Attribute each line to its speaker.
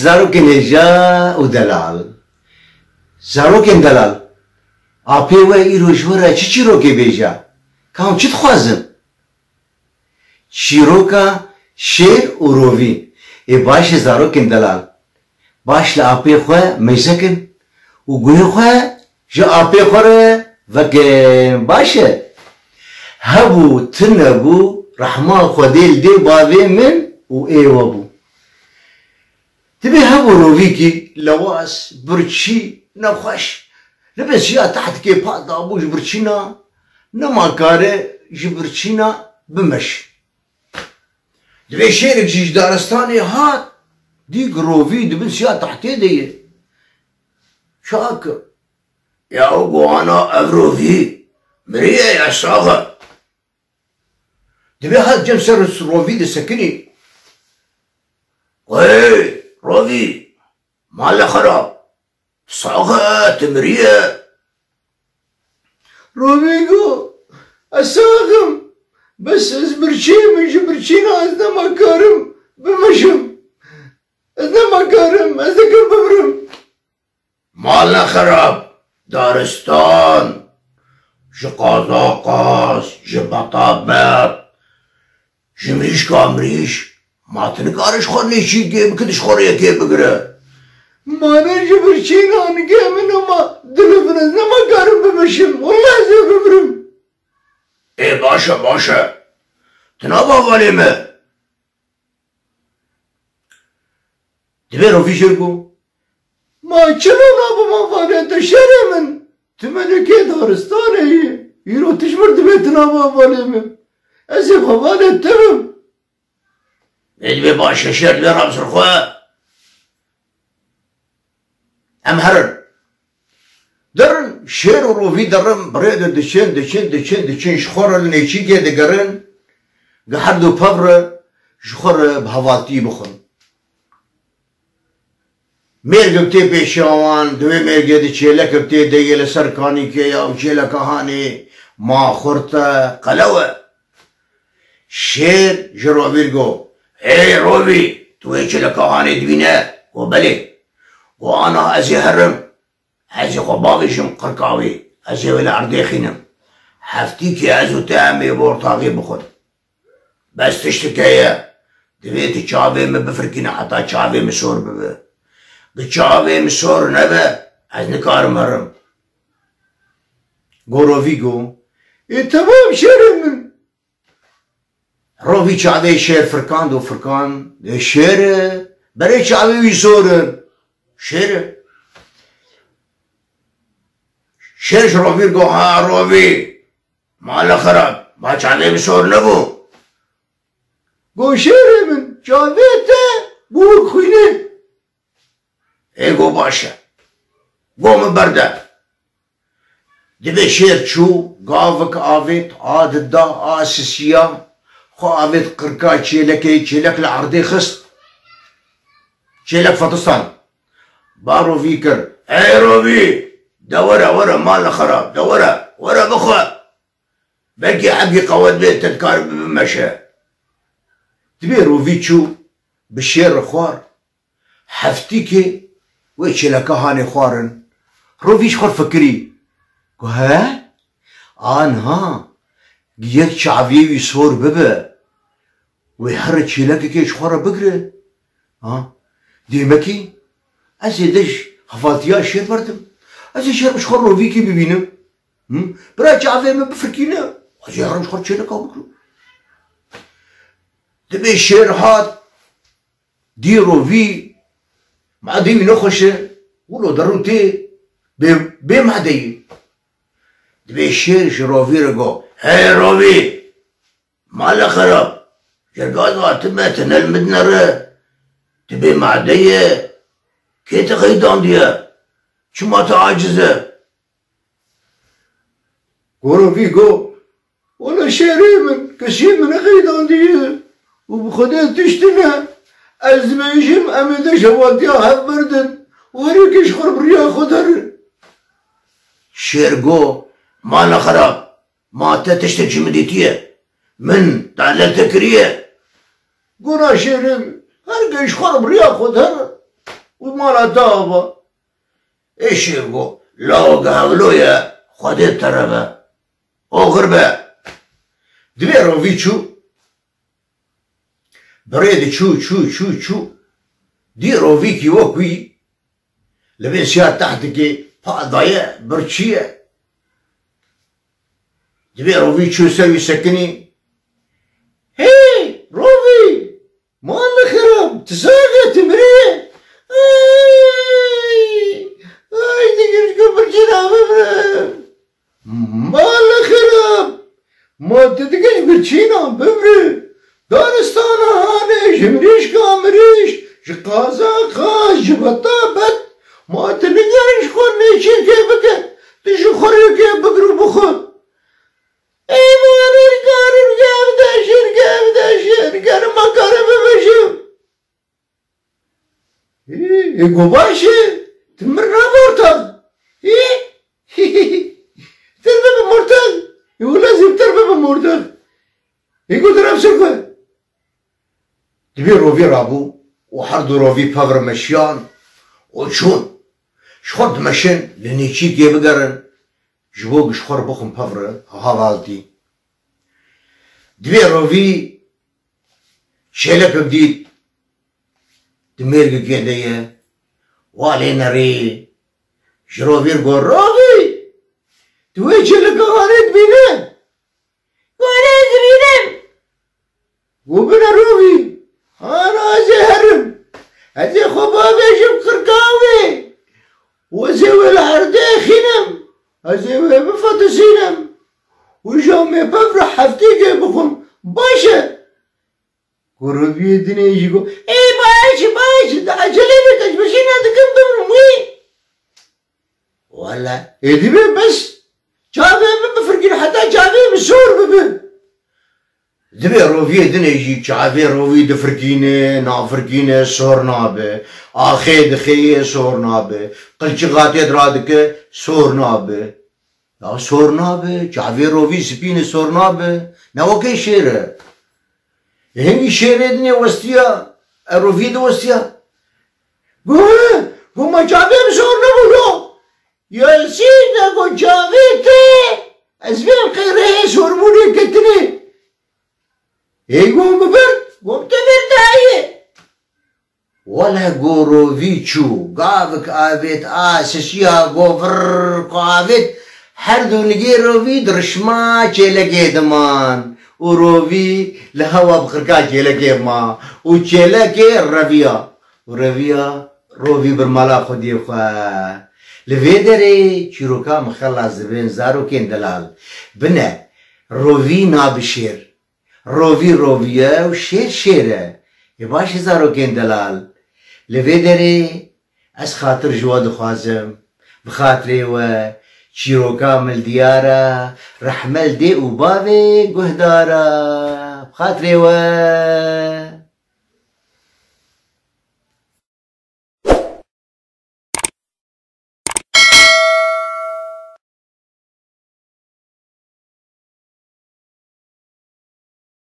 Speaker 1: زاروکن هجا و دلال زاروکن دلال آپی و ایرو جوره چی روکی بیجا کام چی تخوازن چیروکا شیر و روی ای باش زاروکن دلال باش لآپی خواه میزکن و گوی خواه جا آپی خوره وکن باشه هبو تنبو رحمه خودیل دی باوی من و ایوه بو تبي هبو رويكي لواس برشي نخش لبس يا تحت كي بعض ابوش برشينا نما كاره جبرشينا بمش تبي شيرك جيش دارستاني هات ديك روفي دبس يا تحت دي شاك يا ابو انا افروفي مريه يا صاغه تبي هات جمسر روفي دي سكني وي روفي مال خراب صاغة تمرية روفيقو أساغم بس أزبرشي من جبرشينا أزنا ما كارم بمشم أزنا ما كارم أذكر بمرم مالنا خراب دارستان جقازاقاس جبطابات جمريش كامريش ما تنقارش خورني شي كيف كدش خوريه كيف بقرا ما نجي برشينا نجي منو ما دلفرزنا ما قارب بمشم والله زي بمرم ايه باشا تنابا غاليمة تبيرو في شركو ما چلو نابا ما فاليت الشري من تملكي دارستاني يرو تشمر تبي تنابا غاليمة ازي فاليت تمم ادبي باشا شرد بيرام سرخوا ام هرن درن شير وروفي درن بريد دشين شخور النيشي كي دقرن قحردو بابر شخور بهواتي بخن ميرگ بتي بيشاوان دوي ميرگ دي چيلك بتي ديگل سركاني كي او چيلك هاني ما خورتا قلوه شير جروفيرگو اي روبي تو هيك لك هاني دبينا وبلي وانا ازي هرم ازي قباغيشم قرقاوي ازي ولا عرديخينم حفتيك يا ازو تعمي بورطاغي بخد بس تشتكيا دبيتي چاوي مبفركينا حتى چاوي مسور ببه بچاوي مسور نبه از نكار مرم غوروفيگو اي تمام شرم روفي چاوي شير فركان دو فركان شير بري چاوي ويسورن شير روفي گو ها روفي مالا خراب ما چاوي ويسور نبو گو شير من چاوي تا بور خوينه اي گو باشا گو مبرده دبي شير چو گاوك آويت عاد دا آسسيا خو آويت قرقا چيلك العرضي خست چيلك فطستان بارو فيكر اي روبي دورة ورا مال خراب دورة ورا بخوا بقي حقي قوات بيت تذكار بمشى تبي روفي چو بشير خوار حفتيكي ويچيلك هاني خوارن روفيش خور فكري قو ها آنها گیک چاوی وی سور ببه و هر چیلکی که شخوره بگره دیمکی از دش حفاظتیا شیر بردم از شیر بشخور روی کی ببینم برای چاوی من بفرکینه از یارم شخور چیلکا بگرو دبی شیر هات دی روی ما دیمی نخوشه ولو درون تی به معدی دبي شير روفي رجو هاي روفي مالا خراب جرقاض تمتن المدنرة تبي معدية كي تخيدان ديا شو ما تعاجزه روفي جو ولا شيري من كشي من خيدان ديا وبخدين تشتنا ازميشم امدا شواتيا هبردن وريكش خرب ريا خدر شير جو مالا خراب ما تشتكي مديتيه من تعلل تكريه قونا شيرم هرقش خرب ريا خد هر ومالا دابا ايش يقول لو قالوا يا خدت تربه اغربه دبيرو فيتشو بريد شو ديرو فيكي وكوي لبين سياد تحتكي ضايع برشيه دبيرو فيتشو سوي سكني هي روفي ما الله خرب تساقط تمرين اي تقرش قبل جنا ما الله خرب ما تدقش برشينا ببري دارستانا هاني جمريش كامريش شقازا خاش جبطابت ما تنقرش خورني شركة بك تشو خوريكي بقرو بخور اي مالي القارب جابدا شركة ما قارب بشو ايه باشي تمرنا مرتض ايه تربى بمرتض يقول لازم تربى بمرتض يقول ترى بسكوه تبي روفي رابو وحردو روفي بافر مشيان وشون شخورد مشين لنيشي كي بقرن جبوق شخور بخم بافر هالالتي تبي روفي شيلك بديت تميرك كيدية والينا ري شروفي رقول روفي تويش لك غاريت بينام غاريت بينام وبنا روفي أنا أزهرم أزي خبابي شب خرقاوي وزيوي العرضي خينم أزيوي بفتسينم وجامي بفرح حفتيجي بخم باشا قربي دنيا يجيكو إيه باشا ده عجلينك أجبشين هذا كم بمرمي ولا إيه بس جابي بفرقين حتى جابي بسور ببن دبي روفي دنيا يجي جابي روفي دفرقينه نافرقينه سور نابه آخي دخيه سور نابه قلچغاتي درادك سور نابه لا سور نابه جابي روفي سبينه سور نابه نوكي شيره هنگی شیره دنیا وستیا روفی دو وستیا گو ما جاویم سور نبودو یا سیده گو جاویته از بیم خیره سور بودی کتنی ای گوم ببرد گوم تبرد آیه ولا گو روفی چو گاوک آوید آسشیا گو فرق آوید هر دو نگی روفی درشما چلگه دمان وروفي لهوا بخركا جيلكي ما وجيلكي الرفيا ورفيا روفي برمالا خدي خوا لفيدري شروكا مخلص زبين زارو كين دلال بنا روفي نابشير روفي روفيا وشير شيره يباش زارو كين دلال لفيدري اس خاطر جواد خوازم بخاطري و شيروكا مل ديارة رحمل دي وبابي قهدارة بخاطري